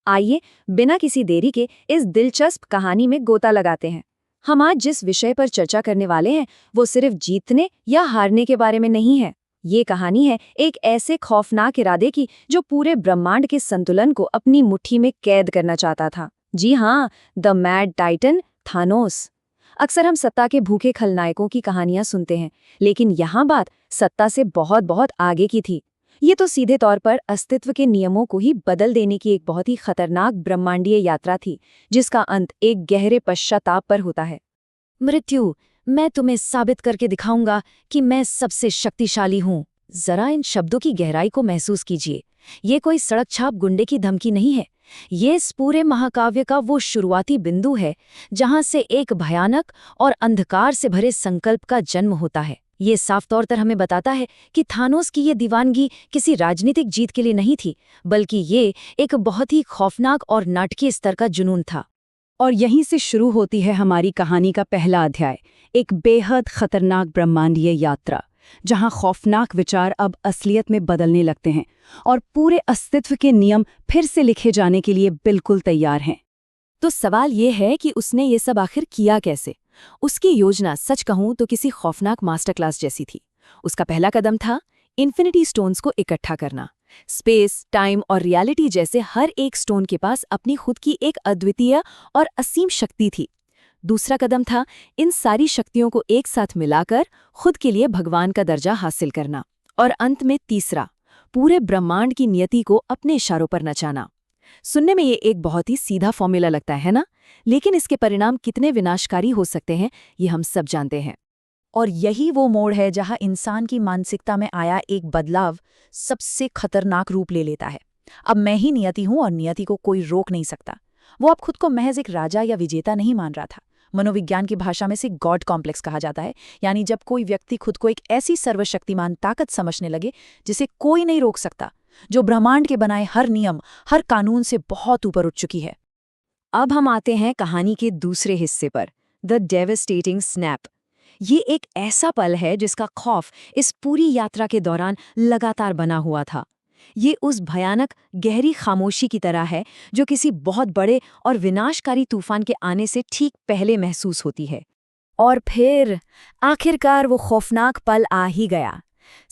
आइए बिना किसी देरी के इस दिलचस्प कहानी में गोता लगाते हैं। हम आज जिस विषय पर चर्चा करने वाले हैं वो सिर्फ जीतने या हारने के बारे में नहीं है। ये कहानी है एक ऐसे खौफनाक इरादे की जो पूरे ब्रह्मांड के संतुलन को अपनी मुट्ठी में कैद करना चाहता था। जी हाँ, द मैड टाइटन थानोस। अक्सर हम सत्ता के भूखे खलनायकों की कहानियां सुनते हैं, लेकिन यहाँ बात सत्ता से बहुत बहुत आगे की थी। ये तो सीधे तौर पर अस्तित्व के नियमों को ही बदल देने की एक बहुत ही खतरनाक ब्रह्मांडीय यात्रा थी, जिसका अंत एक गहरे पश्चाताप पर होता है। मृत्यु, मैं तुम्हें साबित करके दिखाऊंगा कि मैं सबसे शक्तिशाली हूँ। जरा इन शब्दों की गहराई को महसूस कीजिए। ये कोई सड़क छाप गुंडे की धमकी नहीं है। ये इस पूरे महाकाव्य का वो शुरुआती बिंदु है जहां से एक भयानक और अंधकार से भरे संकल्प का जन्म होता है। ये साफ तौर पर हमें बताता है कि थानोस की ये दीवानगी किसी राजनीतिक जीत के लिए नहीं थी, बल्कि ये एक बहुत ही खौफनाक और नाटकीय स्तर का जुनून था। और यहीं से शुरू होती है हमारी कहानी का पहला अध्याय, एक बेहद खतरनाक ब्रह्मांडीय यात्रा, जहां खौफनाक विचार अब असलियत में बदलने लगते हैं और पूरे अस्तित्व के नियम फिर से लिखे जाने के लिए बिल्कुल तैयार हैं। तो सवाल ये है कि उसने ये सब आखिर किया कैसे? उसकी योजना सच कहूं तो किसी खौफनाक मास्टर क्लास जैसी थी। उसका पहला कदम था इन्फिनिटी स्टोन्स को इकट्ठा करना। स्पेस, टाइम और रियलिटी जैसे हर एक स्टोन के पास अपनी खुद की एक अद्वितीय और असीम शक्ति थी। दूसरा कदम था इन सारी शक्तियों को एक साथ मिलाकर खुद के लिए भगवान का दर्जा हासिल करना। और अंत में तीसरा, पूरे ब्रह्मांड की नियति को अपने इशारों पर नचाना। सुनने में ये एक बहुत ही सीधा फॉर्मूला लगता है ना? लेकिन इसके परिणाम कितने विनाशकारी हो सकते हैं, ये हम सब जानते हैं। और यही वो मोड़ है जहां इंसान की मानसिकता में आया एक बदलाव सबसे खतरनाक रूप ले लेता है। अब मैं ही नियति हूं और नियति को कोई रोक नहीं सकता। वो अब खुद को महज एक राजा या विजेता नहीं मान रहा था। मनोविज्ञान की भाषा में इसे गॉड कॉम्प्लेक्स कहा जाता है, यानी जब कोई व्यक्ति खुद को एक ऐसी सर्वशक्तिमान ताकत समझने लगे जिसे कोई नहीं रोक सकता, जो ब्रह्मांड के बनाए हर नियम, हर कानून से बहुत ऊपर उठ चुकी है। अब हम आते हैं कहानी के दूसरे हिस्से पर, द डेवस्टेटिंग स्नैप। ये एक ऐसा पल है जिसका खौफ इस पूरी यात्रा के दौरान लगातार बना हुआ था। ये उस भयानक गहरी खामोशी की तरह है जो किसी बहुत बड़े और विनाशकारी तूफान के आने से ठीक पहले महसूस होती है। और फिर आखिरकार वो खौफनाक पल आ ही गया।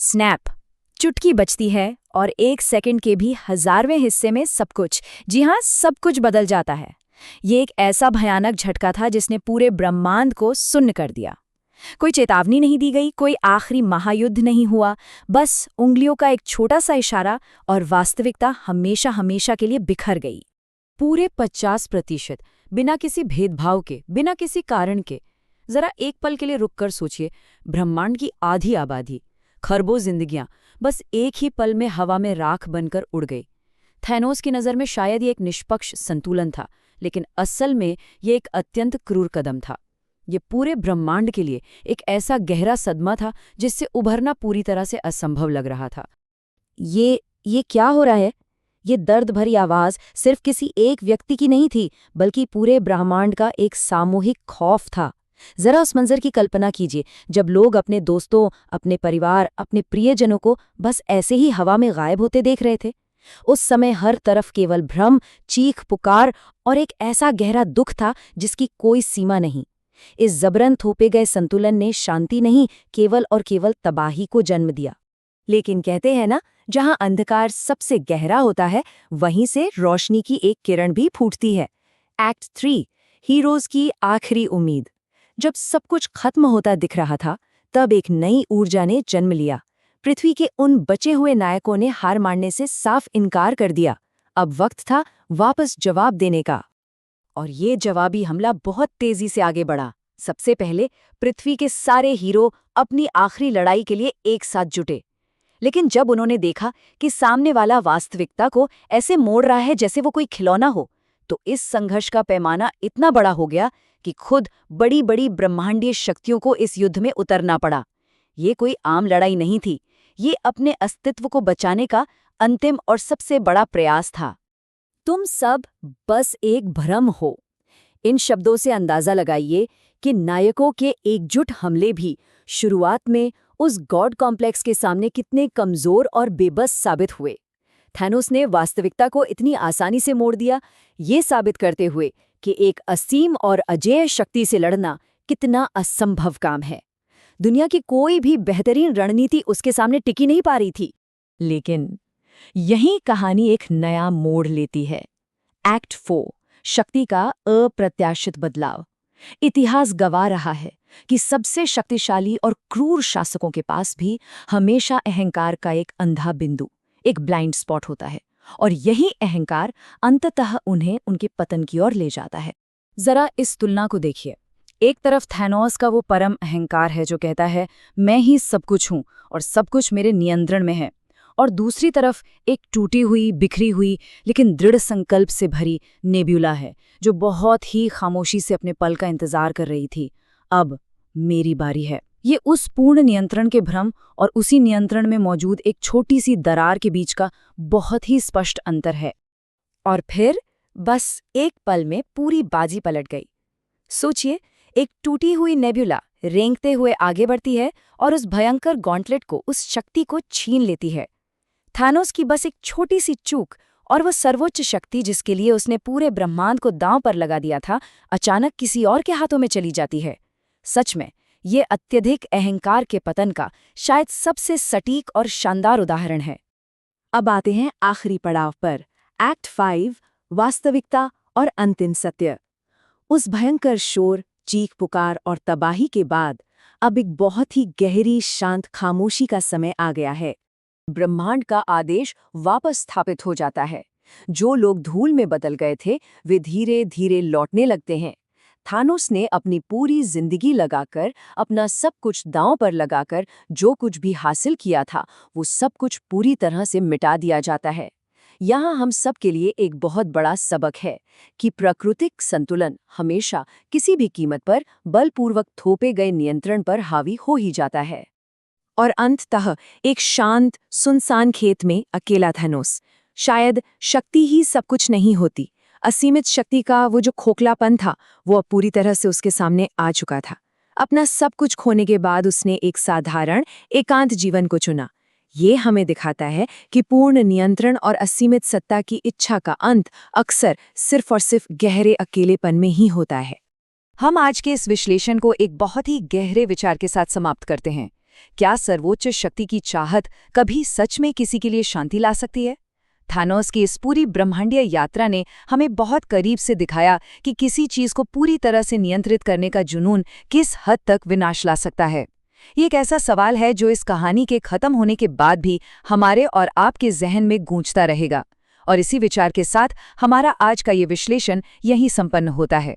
स्नैप, चुटकी बजती है और 1 सेकंड के भी 1000वें हिस्से में सब कुछ, जी हाँ, सब कुछ बदल जाता है। ये एक ऐसा भयानक झटका था जिसने पूरे ब्रह्मांड को सुन्न कर दिया। कोई चेतावनी नहीं दी गई, कोई आखिरी महायुद्ध नहीं हुआ, बस उंगलियों का एक छोटा सा इशारा और वास्तविकता हमेशा हमेशा के लिए बिखर गई। पूरे 50%, बिना किसी भेदभाव के, बिना किसी कारण के। जरा एक पल के लिए रुककर सोचिए, ब्रह्मांड की आधी आबादी, खरबों जिंदगियां, बस एक ही पल में हवा में राख बनकर उड़ गई। थैनोस की नज़र में शायद ये एक निष्पक्ष संतुलन था, लेकिन असल में ये एक अत्यंत क्रूर कदम था। ये पूरे ब्रह्मांड के लिए एक ऐसा गहरा सदमा था जिससे उभरना पूरी तरह से असंभव लग रहा था। ये क्या हो रहा है? ये दर्द भरी आवाज सिर्फ किसी एक व्यक्ति की नहीं थी, बल्कि पूरे ब्रह्मांड का एक सामूहिक खौफ था। जरा उस मंजर की कल्पना कीजिए, जब लोग अपने दोस्तों, अपने परिवार, अपने प्रियजनों को बस ऐसे ही हवा में गायब होते देख रहे थे। उस समय हर तरफ केवल भ्रम, चीख पुकार और एक ऐसा गहरा दुख था जिसकी कोई सीमा नहीं। इस जबरन थोपे गए संतुलन ने शांति नहीं, केवल और केवल तबाही को जन्म दिया। लेकिन कहते हैं ना, जहां अंधकार सबसे गहरा होता है, वहीं से रोशनी की एक किरण भी फूटती है। एक्ट 3, हीरोज की आखिरी उम्मीद। जब सब कुछ खत्म होता दिख रहा था, तब एक नई ऊर्जा ने जन्म लिया। पृथ्वी के उन बचे हुए नायकों ने हार मानने से साफ इनकार कर दिया। अब वक्त था वापस जवाब देने का। और ये जवाबी हमला बहुत तेजी से आगे बढ़ा। सबसे पहले पृथ्वी के सारे हीरो अपनी आखिरी लड़ाई के लिए एक साथ जुटे। लेकिन जब उन्होंने देखा कि सामने वाला वास्तविकता को ऐसे मोड़ रहा है जैसे वो कोई खिलौना हो, तो इस संघर्ष का पैमाना इतना बड़ा हो गया कि खुद बड़ी बड़ी ब्रह्मांडीय शक्तियों को इस युद्ध में उतरना पड़ा। ये कोई आम लड़ाई नहीं थी, ये अपने अस्तित्व को बचाने का अंतिम और सबसे बड़ा प्रयास था। तुम सब बस एक भ्रम हो। इन शब्दों से अंदाजा लगाइए कि नायकों के एकजुट हमले भी शुरुआत में उस गॉड कॉम्प्लेक्स के सामने कितने कमजोर और बेबस साबित हुए। थैनोस ने वास्तविकता को इतनी आसानी से मोड़ दिया, ये साबित करते हुए कि एक असीम और अजेय शक्ति से लड़ना कितना असंभव काम है। दुनिया की कोई भी बेहतरीन रणनीति उसके सामने टिकी नहीं पा रही थी। लेकिन यही कहानी एक नया मोड़ लेती है। एक्ट 4, शक्ति का अप्रत्याशित बदलाव। इतिहास गवाह रहा है कि सबसे शक्तिशाली और क्रूर शासकों के पास भी हमेशा अहंकार का एक अंधा बिंदु, एक ब्लाइंड स्पॉट होता है, और यही अहंकार अंततः उन्हें उनके पतन की ओर ले जाता है। जरा इस तुलना को देखिए। एक तरफ थैनोस का वो परम अहंकार है जो कहता है मैं ही सब कुछ हूं और सब कुछ मेरे नियंत्रण में है, और दूसरी तरफ एक टूटी हुई, बिखरी हुई लेकिन दृढ़ संकल्प से भरी नेब्यूला है जो बहुत ही खामोशी से अपने पल का इंतजार कर रही थी। अब मेरी बारी है। ये उस पूर्ण नियंत्रण के भ्रम और उसी नियंत्रण में मौजूद एक छोटी सी दरार के बीच का बहुत ही स्पष्ट अंतर है। और फिर बस एक पल में पूरी बाजी पलट गई। सोचिए, एक टूटी हुई नेब्यूला रेंगते हुए आगे बढ़ती है और उस भयंकर गॉन्टलेट को, उस शक्ति को छीन लेती है। थानोस की बस एक छोटी सी चूक और वह सर्वोच्च शक्ति जिसके लिए उसने पूरे ब्रह्मांड को दांव पर लगा दिया था, अचानक किसी और के हाथों में चली जाती है। सच में ये अत्यधिक अहंकार के पतन का शायद सबसे सटीक और शानदार उदाहरण है। अब आते हैं आखिरी पड़ाव पर, एक्ट 5, वास्तविकता और अंतिम सत्य। उस भयंकर शोर, चीख पुकार और तबाही के बाद अब एक बहुत ही गहरी, शांत खामोशी का समय आ गया है। ब्रह्मांड का आदेश वापस स्थापित हो जाता है। जो लोग धूल में बदल गए थे वे धीरे धीरे लौटने लगते हैं। थानोस ने अपनी पूरी जिंदगी लगाकर, अपना सब कुछ दांव पर लगाकर जो कुछ भी हासिल किया था वो सब कुछ पूरी तरह से मिटा दिया जाता है। यहाँ हम सब के लिए एक बहुत बड़ा सबक है कि प्राकृतिक संतुलन हमेशा किसी भी कीमत पर बलपूर्वक थोपे गए नियंत्रण पर हावी हो ही जाता है। और अंततः एक शांत, सुनसान खेत में अकेला थैनोस। शायद शक्ति ही सब कुछ नहीं होती। असीमित शक्ति का वो जो खोखलापन था वो अब पूरी तरह से उसके सामने आ चुका था। अपना सब कुछ खोने के बाद उसने एक साधारण, एकांत जीवन को चुना। ये हमें दिखाता है कि पूर्ण नियंत्रण और असीमित सत्ता की इच्छा का अंत अक्सर सिर्फ और सिर्फ गहरे अकेलेपन में ही होता है। हम आज के इस विश्लेषण को एक बहुत ही गहरे विचार के साथ समाप्त करते हैं। क्या सर्वोच्च शक्ति की चाहत कभी सच में किसी के लिए शांति ला सकती है? थानोस की इस पूरी ब्रह्मांडीय यात्रा ने हमें बहुत करीब से दिखाया कि किसी चीज को पूरी तरह से नियंत्रित करने का जुनून किस हद तक विनाश ला सकता है। ये एक ऐसा सवाल है जो इस कहानी के खत्म होने के बाद भी हमारे और आपके जहन में गूंजता रहेगा। और इसी विचार के साथ हमारा आज का ये विश्लेषण यहीं संपन्न होता है।